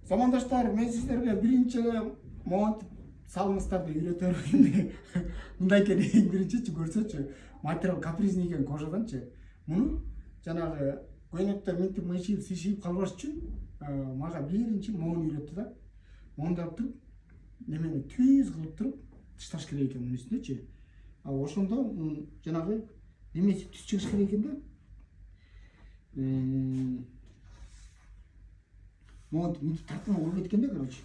Замандаштар, мен сіздерге биринчи монтип салыңыздарды үйрөтөрмүн. Мындай экен, эң биринчичи көрсөчү. Материал капризный экен кожаданчы. Муну жанагы көйнөктөр минтип мыйшип, сишип калбаш үчүн мага биринчи моон үйрөттү да. Моондап туруп, немени түз кылып туруп тышташ керек экен мунун үстүнөчү. Ошондо жанагы немеси түз чыгыш керек экен да. Монтип минтип тартмак болбойт экен да, короче.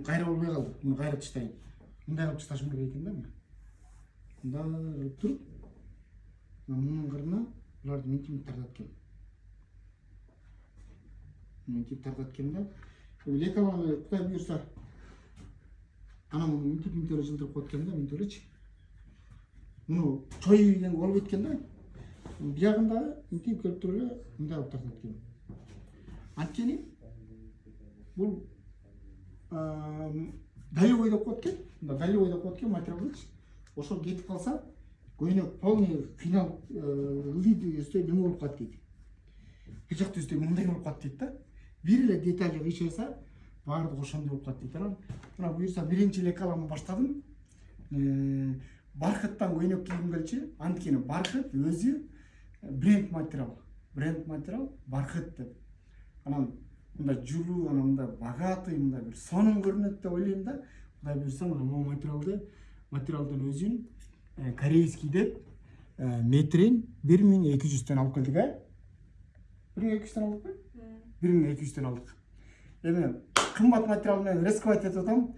Кайра болбой калды. Муну кайра тыштайын. Мындай кылып тышташым керек экен да. Мындай кылып туруп, мунун кырына буларды минтип тартат экен. Минтип тартат экен да. Лекаланы Кудай буйрса, ана муну минтип эле жылдырып коет экен да, минтип элечи. Муну чой деген болбойт экен да. Биягында минтип келип туруп эле мындай кылып тартат экен. Анткени бул долевой деп коет экен. Долевой деп коет экен материалдычы. Ошол кетип калса, көйнөк полный финал ылдый өстө неме болуп калат дейт. Бычакты өстө мындай болуп калат дейт да. Бир эле деталь кыйшырса, баардыгы ошондой болуп калат дейт. Мына буюрса биринчи лекаламды баштадым. Бархыттан көйнөк кийгим келчү. Анткени бархыт өзү бренд материал. Бренд материал бархыт деп. Анан мындай жулуу, анан мындай богатый, мындай бир сонун көрүнөт деп ойлойм да. Кудай буйрса, мына могу материалдын өзүн корейский деп метрин 1200 алып келдик, 1200 алып кой? 1200 алдык. Эми кымбат материал менен рисковать этип атам.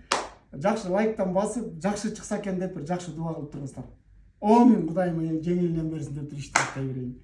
Жакшы лайктан басып, жакшы чыкса экен деп бир жакшы дуа кылып туруңуздар. Амин, Кудайым жеңилинен берсин деп туруп иштеп берейин.